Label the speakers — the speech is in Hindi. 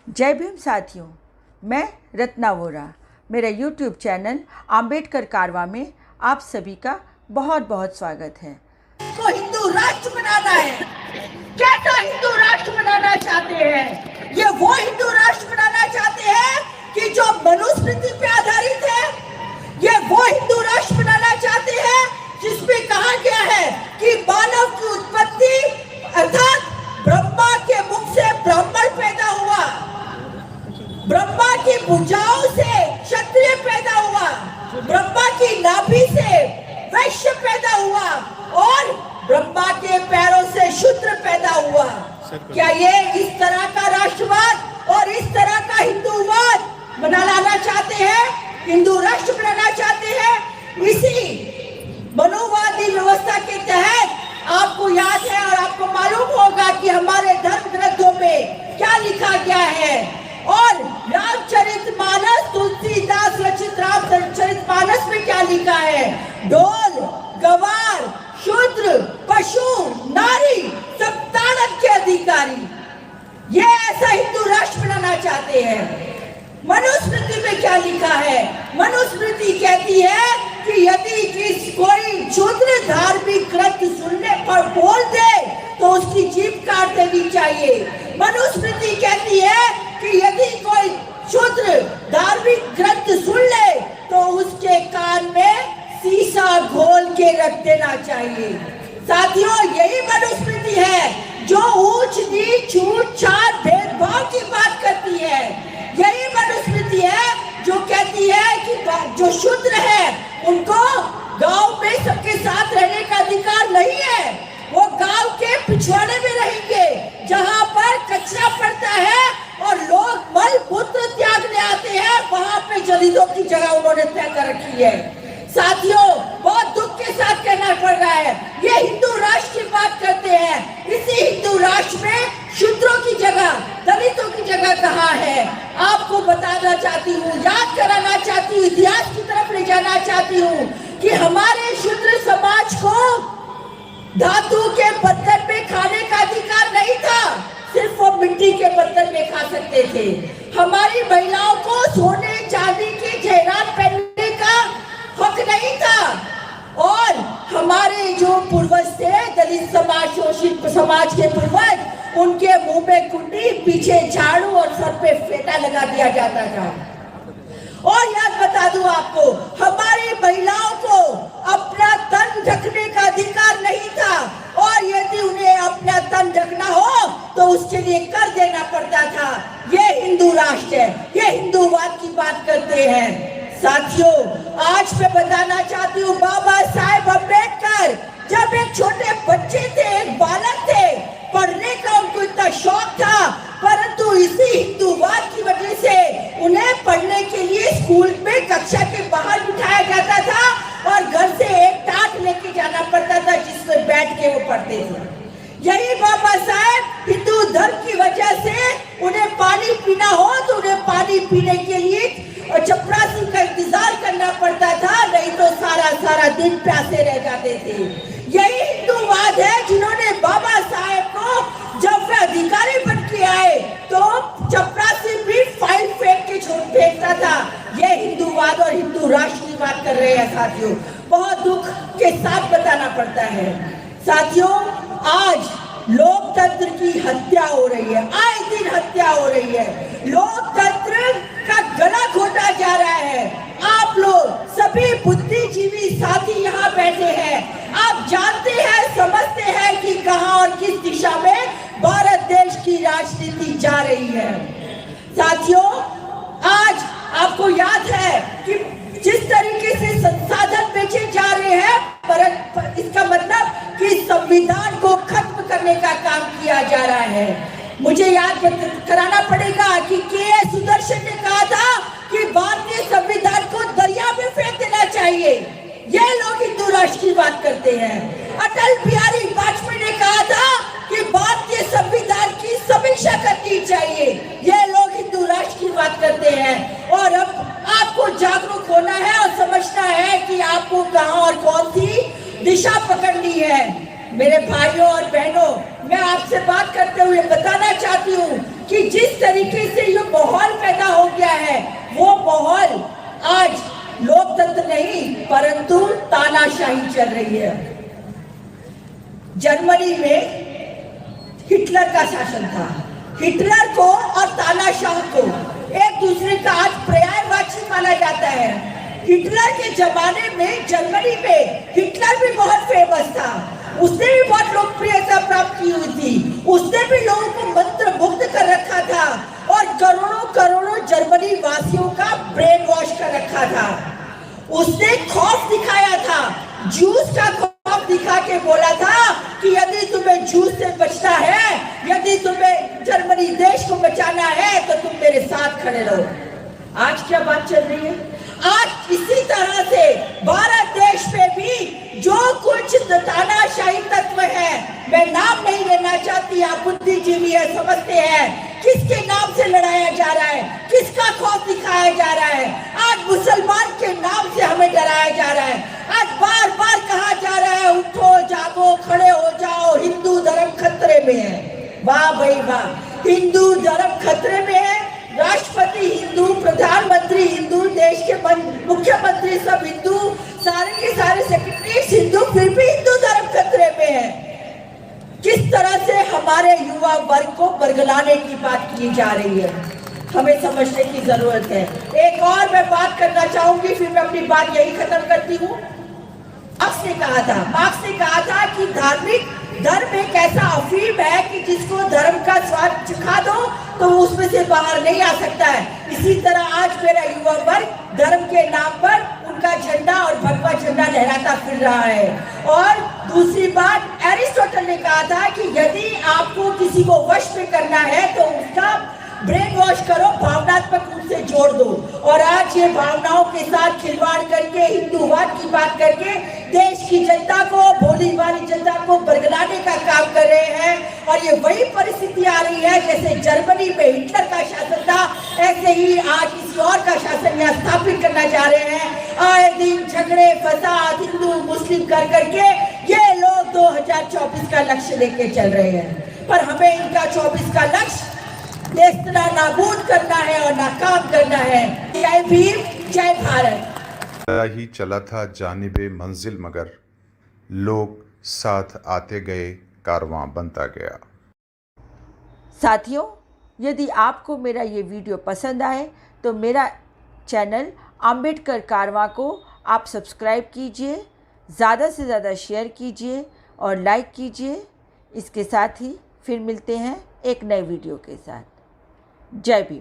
Speaker 1: जय भीम साथियों, मैं रत्ना वोरा। मेरा यूट्यूब चैनल आंबेडकर कारवा में आप सभी का बहुत बहुत स्वागत है।
Speaker 2: को हिंदू राष्ट्र बनाना है। कैसा हिंदू राष्ट्र बनाना चाहते हैं? ये वो हिंदू राष्ट्र बनाना चाहते हैं कि जो मनुस्मृति पे आधारित है। ये वो हिंदू राष्ट्र बनाना चाहते हैं जिसमें कहा गया है कि मानव की उत्पत्ति अर्थात ब्रह्मा के मुख से ब्राह्मण पैदा हुआ, ब्रह्मा की भुजाओं से क्षत्रिय पैदा हुआ, ब्रह्मा की नाभि से वैश्य पैदा हुआ और ब्रह्मा के पैरों से शूद्र पैदा हुआ। क्या ये इस तरह का राष्ट्रवाद और इस तरह का हिंदूवाद लाना चाहते हैं? हिंदू राष्ट्र बनाना चाहते हैं? इसी मनोवादी व्यवस्था के तहत आपको याद है और आपको मालूम होगा कि हमारे धर्म ग्रंथों में क्या लिखा गया है। और रामचरितमानस, तुलसीदास रचित रामचरितमानस में क्या लिखा है? ढोल, गवार, शूद्र, पशु, नारी सब ताड़न के अधिकारी। ये ऐसा हिंदू राष्ट्र बनाना चाहते हैं। मनुस्मृति में क्या लिखा है? मनुस्मृति कहती है कि यदि कोई शूद्र धार्मिक ग्रंथ सुनने पर बोल दे तो उसकी जीभ काट देनी चाहिए। मनुस्मृति कहती है कि यदि कोई शूद्र धार्मिक ग्रंथ सुन ले तो उसके कान में शीशा घोल के रख देना चाहिए। साथियों, यही मनुस्मृति है जो ऊंच नीच छूट छाट भेदभाव की बात करती है। यही मनुस्मृति है जो कहती है कि जो शूद्र है उनको गांव में सबके साथ रहने का अधिकार नहीं है। वो गांव के पिछवाड़े में रहेंगे जहां पर कचरा पड़ता है और लोग मल मूत्र त्यागने आते हैं, वहां पे दलितों की जगह उन्होंने तय कर रखी है। साथियों, बहुत दुख के साथ कहना पड़ रहा है, ये हिंदू राष्ट्र की बात करते हैं। इसी हिंदू राष्ट्र में शूद्रों की जगह, दलितों की जगह कहाँ है? आपको बताना चाहती हूँ, याद कराना चाहती हूँ, इतिहास की तरफ ले जाना चाहती हूँ कि हमारे शूद्र समाज को धातु के बर्तन में खाने का अधिकार नहीं था, सिर्फ वो मिट्टी के बर्तन में खा सकते थे। हमारी महिलाओं को सोने चांदी के जेवरात पहनने का हक नहीं था। और हमारे जो पूर्वज थे, दलित समाज, शोषित समाज के पूर्वज, उनके मुंह में कुंडी, पीछे झाड़ू और सर पे फेटा लगा दिया जाता था। और याद बता दूं आपको, हमारी महिलाओं को अपना तन ढकने का अधिकार नहीं था और यदि उन्हें अपना तन ढकना हो तो उसके लिए कर देना पड़ता था। ये हिंदू राष्ट्र है, ये हिंदूवाद की बात करते हैं। साथियों, आज मैं बताना चाहती हूँ, बाबा साहेब अम्बेडकर जब एक छोटे बच्चे थे, एक बालक थे, पढ़ने का उनको इतना शौक था, परंतु इसी हिंदूवाद की वजह से उन्हें पढ़ने के लिए स्कूल में कक्षा के बाहर बिठाया जाता था और घर से एक टाट लेके जाना पड़ता था जिसमें बैठ के वो पढ़ते थे। यही बाबा साहेब हिंदू धर्म की वजह से उन्हें पानी पीना हो तो उन्हें पानी पीने के लिए चपरासी का इंतजार करना पड़ता था, नहीं तो सारा दिन प्यासे रह जाते थे। यही हिंदूवाद है जिन्होंने बाबा साहेब को जब वे अधिकारी बन के आए तो चपरासी भी फाइल फेंक के छोड़ फेंकता था। ये हिंदूवाद और हिंदू राष्ट्र की बात कर रहे हैं। साथियों, बहुत दुख के साथ बताना पड़ता है। साथियों, आज लोकतंत्र की हत्या हो रही है, आए दिन हत्या हो रही है। लोकतंत्र का गला घोटा जा रहा है। आप लोग सभी बुद्धिजीवी साथी यहाँ बैठे हैं, आप जानते हैं, समझते हैं कि कहां और किस दिशा में भारत देश की राजनीति जा रही है। साथियों, आज आपको याद है कि जिस तरीके से संसाधन बेचे जा रहे हैं, इसका मतलब कि संविधान को खत्म करने का काम किया जा रहा है। मुझे याद कराना पड़ेगा कि के सुदर्शन ने कहा था कि भारतीय संविधान को दरिया में फेंक देना चाहिए। ये लोग हिंदू राष्ट्र की बात करते हैं। अटल बिहारी वाजपेयी ने कहा था कि भारतीय संविधान की समीक्षा करनी चाहिए। ये लोग हिंदू राष्ट्र की बात करते हैं। और अब आपको जागरूक होना है और समझना है कि आपको कहां और कौन सी दिशा पकड़नी है। मेरे भाइयों और बहनों, मैं आपसे बात करते हुए बताना चाहती हूँ कि जिस तरीके से ये तानाशाही चल रही है। जर्मनी में हिटलर का शासन था। हिटलर को और तानाशाह को एक दूसरे का आज पर्यायवाची माना जाता है। हिटलर के जमाने में जर्मनी में हिटलर भी बहुत फेमस था, उसने भी बहुत लोकप्रियता प्राप्त की हुई थी, उसने भी लोगों को मंत्र मुग्ध कर रखा था और करोड़ों करोड़ों जर्मनी वासियों का ब्रेन वॉश कर रखा था। उसने खौफ दिखाया था, जूस का खौफ दिखा के बोला था कि यदि तुम्हें जूस से बचना है, यदि तुम्हें जर्मनी देश को बचाना है तो तुम मेरे साथ खड़े रहो। आज क्या बात चल रही है? आज इसी तरह से भारत देश में भी जो कुछ तानाशाही तत्व है, मैं नाम नहीं लेना चाहती, आप बुद्धिजीवी है, समझते हैं किसके नाम से लड़ाया जा रहा है, किसका खौफ दिखाया जा रहा है। आज मुसलमान के नाम से हमें डराया जा रहा है। आज बार बार कहा जा रहा है उठो जागो खड़े हो जाओ, हिंदू धर्म खतरे में है। वाह भाई वाह, हिंदू धर्म खतरे में है। राष्ट्रपति हिंदू, प्रधानमंत्री हिंदू, देश के मुख्यमंत्री सब हिंदू, सारे के सारे सेक्रेटरीज हिंदू, फिर भी हिंदू धर्म खतरे में है। किस तरह से हमारे युवा वर्ग को बरगलाने की बात की जा रही है, हमें समझने की जरूरत है। एक और मैं बात करना चाहूंगी, फिर मैं अपनी बात यही खत्म करती हूँ। मार्क्स ने कहा था कि धार्मिक धर्म एक ऐसा अफीम है कि जिसको धर्म का स्वाद चखा दो तो उसमें से बाहर नहीं आ सकता है। इसी तरह आज मेरा युवा वर्ग धर्म के नाम पर उनका झंडा और भगवा झंडा लहराता फिर रहा है। और दूसरी बात, एरिस्टोटल ने कहा था कि यदि आपको किसी को वश में करना है तो उसका ब्रेन वॉश करो, भावनात्मक रूप से जोड़ दो। और आज ये भावनाओं के साथ खिलवाड़ करके, हिंदूवाद की बात करके देश की जनता को, भोली भाली जनता को बरगलाने का काम कर रहे हैं। और ये वही परिस्थिति आ रही है जैसे जर्मनी में हिटलर का शासन था, ऐसे ही आज किसी और का शासन यहाँ स्थापित करना चाह रहे हैं। आए दिन झगड़े फसाद हिंदू मुस्लिम कर करके ये लोग 2024 का लक्ष्य लेके चल रहे हैं, पर हमें इनका 24 का लक्ष्य नेस्तना नाबूद करना है और नाकाम करना है। जय भीम, जय भारत।
Speaker 3: ही चला था जानिबे मंजिल, मगर लोग साथ आते गए, कारवां बनता गया।
Speaker 1: साथियों, यदि आपको मेरा ये वीडियो पसंद आए तो मेरा चैनल आम्बेडकर कारवां को आप सब्सक्राइब कीजिए, ज़्यादा से ज़्यादा शेयर कीजिए और लाइक कीजिए। इसके साथ ही फिर मिलते हैं एक नए वीडियो के साथ। जय भीम।